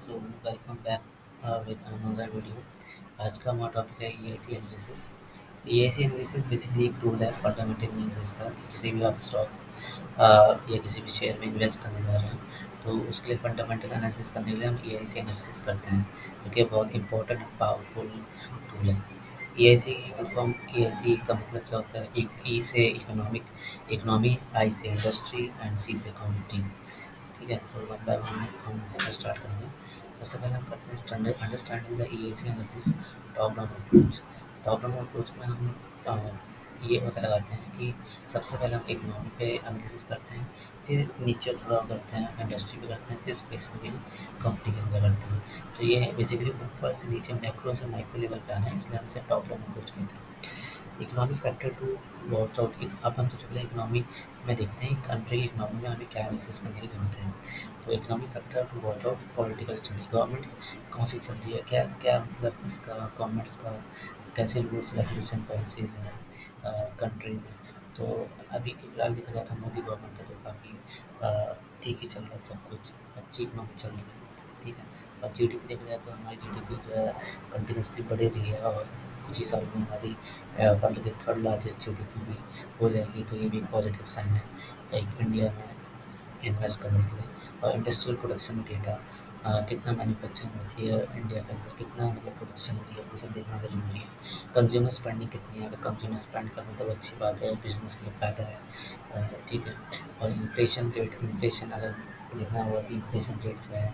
So welcome back with another video. आज का हमारा टॉपिक है EIC analysis. EIC analysis basically एक टूल है फंडामेंटल एनालिसिस का कि किसी भी आप स्टॉक या किसी भी शेयर में इन्वेस्ट करने जा रहे हैं तो उसके लिए फंडामेंटल एनालिसिस करने के लिए हम ईआईसी एनालिसिस करते हैं, जो कि बहुत इंपॉर्टेंट पावरफुल टूल है। ईआईसी की फुल फॉर्म ईआईसी का मतलब क्या होता है? एक ई से इकोनॉमी, आई से इंडस्ट्री एंड सी से कम्युनिटी। ठीक है, तो वन बाय वन हम इसमें स्टार्ट करेंगे। सबसे पहले हम करते हैं standard understanding the EAC analysis top down approach. Top down approach में हम अ, ये पता लगाते हैं कि सबसे पहले हम इकोनॉमी पे एनालिसिस करते हैं, फिर नीचे थोड़ा करते हैं, इंडस्ट्री पे करते हैं, फिर स्पेसिफिकली कंपनी के अंदर करते हैं। तो ये बेसिकली ऊपर से नीचे मैक्रो से माइक्रो लेवल पे आना है, इसलिए हम इसे टॉप डाउन अप्रोच कहते हैं। Economic factor to watch out. अब हम सबसे पहले इकोनॉमी में देखते हैं कंट्री की इकोनॉमी में हमें क्या एनालिसिस करने की ज़रूरत है। तो economic factor to watch out political study. Government कौन सी चल रही है, क्या क्या मतलब इसका गवर्नमेंट्स का कैसे रूल्स रेगुलेशन पॉलिसीज़ हैं कंट्री में। तो अभी के फिलहाल देखा जाए तो मोदी गवर्नमेंट है, तो काफ़ी ठीक ही चल रहा है सब कुछ, अच्छी इकोनॉमी चल रही है। ठीक है, और जीडीपी देखा जाए तो हमारी जीडीपी जो है कंटिन्यूसली बढ़ रही है, और कुछ ही साल में हमारी वर्ल्ड की थर्ड लार्जेस्ट जीडीपी भी हो जाएगी। तो ये भी एक पॉजिटिव साइन है लाइक इंडिया में इन्वेस्ट करने के लिए। और इंडस्ट्रियल प्रोडक्शन डेटा, कितना मैन्युफैक्चरिंग होती है इंडिया के अंदर, कितना मतलब प्रोडक्शन हो रही है, वो सब देखना बहुत ज़रूरी है। कंज्यूमर स्पेंडिंग कितनी है, अगर कंज्यूमर स्पेंड करना तो अच्छी बात है और बिजनेस के लिए फ़ायदा है। ठीक है, और इन्फ्लेशन अगर देखना होगा कि इन्फ्लेशन रेट जो है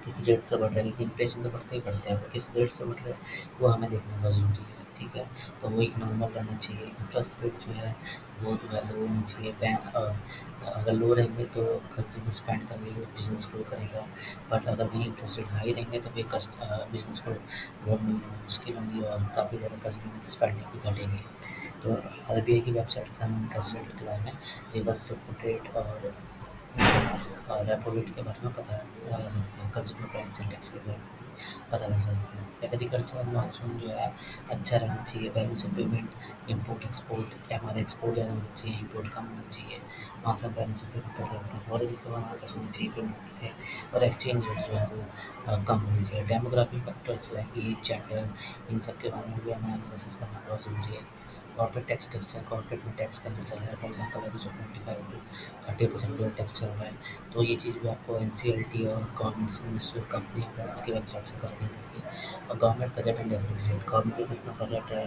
किस रेट से बढ़ रहा है, क्योंकि इन्फ्लेशन तो बढ़ते ही बढ़ते हैं, पर किस रेट से बढ़ रहा है वो हमें देखना बहुत ज़रूरी है। ठीक है, तो वो एक नॉर्मल रहना चाहिए। इंटरेस्ट रेट जो है वो जो है लो होना चाहिए। अगर लो रहेंगे तो कंज्यूमर स्पेंड करेंगे, बिजनेस ग्रो करेगा। बट अगर वहीं इंटरेस्ट रेट हाई रहेंगे तो फिर बिजनेस को लोन मिलने में मुश्किल होंगी और काफ़ी ज़्यादा कंज्यूमर की स्पेंडिंग भी घटेगी। तो आरबीआई की वेबसाइट से हम इंटरेस्ट रेट के बारे में, रिवर्स रेपो रेट और रेपो रेट के बारे में पता लगा सकते हैं। कंज्यूमर प्राइस इंडेक्स के बारे में पता लगा सकते हैं। एग्रीकल्चरल मॉनसून जो है अच्छा रहना चाहिए। Balance of payment, import export, हमारा एक्सपोर्ट ज़्यादा होना चाहिए, इम्पोर्ट कम होना चाहिए। मौसम बैलेंस ऑफ पेमेंट पता लगता है। पॉलिसी से हमारे पास होनी चाहिए पेमेंट के लिए, और एक्सचेंज रेट जो है वो कम होनी चाहिए। Demography factors like age, gender, इन सब के बारे में भी हमें एनालिसिस करना बहुत ज़रूरी है। कॉर्पोरेट टैक्स स्ट्रक्चर, कॉर्पोरेट में टैक्स कैसे चल रहा है, फॉर एग्जांपल अभी जो 25 to 30% जो टैक्स चल रहा है, तो ये चीज़ भी आपको एनसीएलटी और government ministry of company affairs की वेबसाइट से पता चल जाएगी। और government budget and deficit, government का कितना बजट है,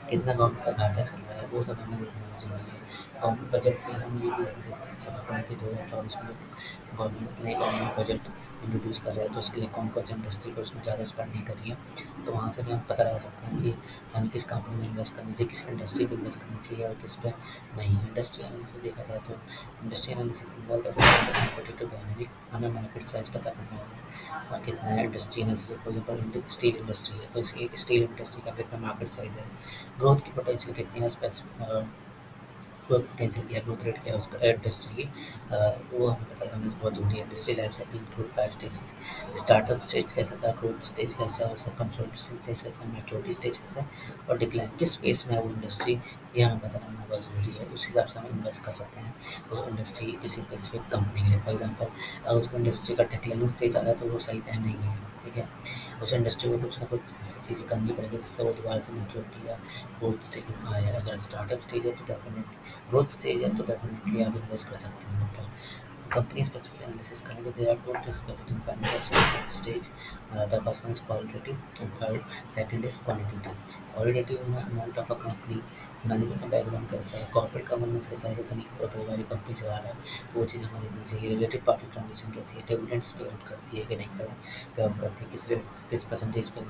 कितना गवर्नमेंट का घाटा चल रहा है, वो सब हमें देखना बहुत ज़रूरी है। गवर्नमेंट बजट में हम ये भी देख सकते हैं कि 2024 में गवर्नमेंट ने गवर्नमेंट बजट इंट्रोड्यूस कर रहा है, तो उसके लिए कौन कौन सी इंडस्ट्री पर उसने ज़्यादा स्पेंडिंग करी है। तो वहाँ से भी हम पता लगा सकते हैं कि हमें किस कंपनी में इन्वेस्ट करनी चाहिए, किस इंडस्ट्री पे इन्वेस्ट करनी चाहिए और किस पे नहीं। इंडस्ट्री एनालिसिस देखा जाए तो इंडस्ट्री एनालिसिस इन्वॉल्व ऐसे कॉम्पिटिटिव डायनेमिक, हमें मार्केट साइज़ पता करना होगा और कितना है। Industry analysis for example steel industry है तो इसकी स्टील इंडस्ट्री का कितना मार्केट साइज़ है, ग्रोथ की पोटेंशियल कितनी है, स्पेसिफिक ग्रोथ पोटेंशियल क्या है, ग्रोथ रेट क्या है उसका इंडस्ट्री की, वो हमें पता लगाना बहुत ज़रूरी है। Industry life cycle include 5 stages. Startup stage कैसा था, ग्रोथ स्टेज कैसा है, उसका कंसोलिडेशन स्टेज कैसा है, मैच्योरिटी स्टेज कैसा है, और डिक्लाइन किस फेज़ में है वो इंडस्ट्री, ये हमें पता लगाना बहुत ज़रूरी है। उस हिसाब से हम इन्वेस्ट कर सकते हैं उस इंडस्ट्री किसी स्पेसिफिक कंपनी के लिए। फॉर एग्जाम्पल अगर उस इंडस्ट्री का डिक्लाइनिंग स्टेज आ रहा है तो वो सही टाइम नहीं है। ठीक है, उस इंडस्ट्री को कुछ ना कुछ ऐसी चीज़ें करनी पड़ेगी जिससे वो दोबारा से मैच्योरिटी या ग्रोथ स्टेज में आए। अगर स्टार्टअप स्टेज है तो डेफिनेटली, ग्रोथ स्टेज है तो डेफिनेटली आप इन्वेस्ट कर सकते हैं वहाँ पर। कंपनी स्पेसिफिक एनालिसिस करें तो they are two test best in financial stage. The first one is qualitative and third second is quantitative. Qualitative में amount of a company, management का बैकग्राउंड कैसा है, कॉर्पोरेट गवर्नेंस कैसा है, जैसे कहीं पूरा पारिवारिक कंपनी चला रहा है तो वो चीज़ हमें देखनी चाहिए। रिलेटेड पार्टी ट्रांजेक्शन कैसी है, डिविडेंड्स पे आउट करती है कि नहीं पे आउट करती है, किस रेट किस परसेंटेज पे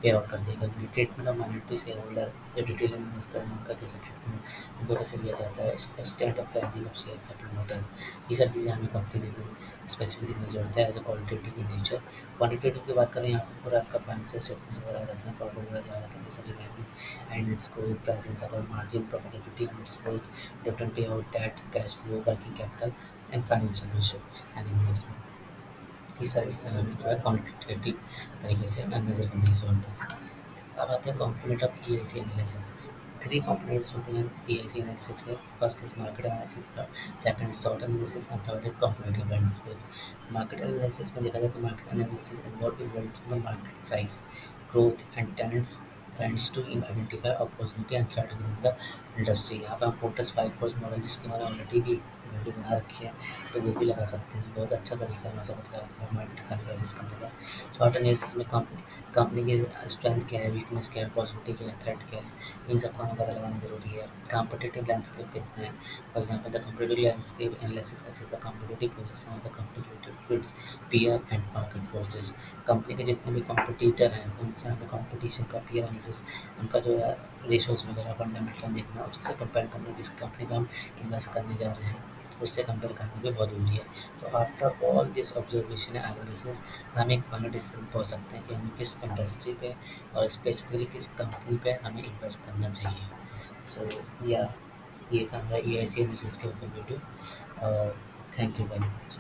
पे आउट कर देगा। Treatment of minority share holder, जो रिटेल इन्वेस्टर हैं उनका कैसा ट्रीटमेंट, उनको कैसे दिया जाता है। Stand of pricing of share का प्रमोटर, ये सारी चीज़ें हमें कंपनी देखने स्पेसिफिक देखने की ज़रूरत है as a qualitative in nature. Quantitative की बात करें यहाँ पर पूरा आपका फाइनेंशियल स्टेटमेंट्स वगैरह आ जाते हैं, प्रॉफिट वगैरह आ जाता है, जैसे revenue and its growth, pricing power, margin, profitability and its growth, dividend pay out, debt, cash flow, working capital and financial ratio and investment. ये सारी चीज़ें हमें जो है क्वांटिटेटिव तरीके से मेज़र करने की ज़रूरत है। अब आते हैं component of EIC analysis. Three components होते हैं ईआईसी एनालिसिस के। First is market analysis, second is sort analysis and third is competitive landscape. Market analysis में देखा जाए तो market analysis involve evaluating the market size, growth and trends to identify opportunity and threat within the industry. यहाँ पे हम fortress 5 force model जिसकी मैंने already भी वीडियो बना रखी है, तो वो भी लगा सकते हैं। बहुत अच्छा तरीका है मैं समझ रहा हूँ मार्केट एनालिसिस करने का। शॉर्ट एनालिसिस में कंपनी की स्ट्रेंथ क्या है, वीकनेस क्या है, पॉसिबिलिटी क्या है, थ्रेट क्या है, इन सबको हमें पता लगाना ज़रूरी है। कॉम्पिटिटिव लैंडस्केप कितना है, for example the competitive landscape analysis assess the competitive position of the company relative to its peer and market forces. Company के जितने भी कॉम्पिटिटर हैं उनसे हमें कॉम्पिटिशन का पीयर एनालिसिस, उनका जो है रेशोज़ वगैरह फंडामेंटल देखना, उससे कंपेयर करना जिस कंपनी में हम इन्वेस्ट करने जा रहे हैं उससे कंपेयर करना भी बहुत ज़रूरी है। तो after all this observation and analysis हम एक फाइनल डिसीजन पहुँच सकते हैं कि हमें किस इंडस्ट्री पे और स्पेसिफिकली किस कंपनी पे हमें इन्वेस्ट करना चाहिए। सो या ये था हमारा ईआईसी एनालिसिस के ऊपर वीडियो। और थैंक यू वेरी मच।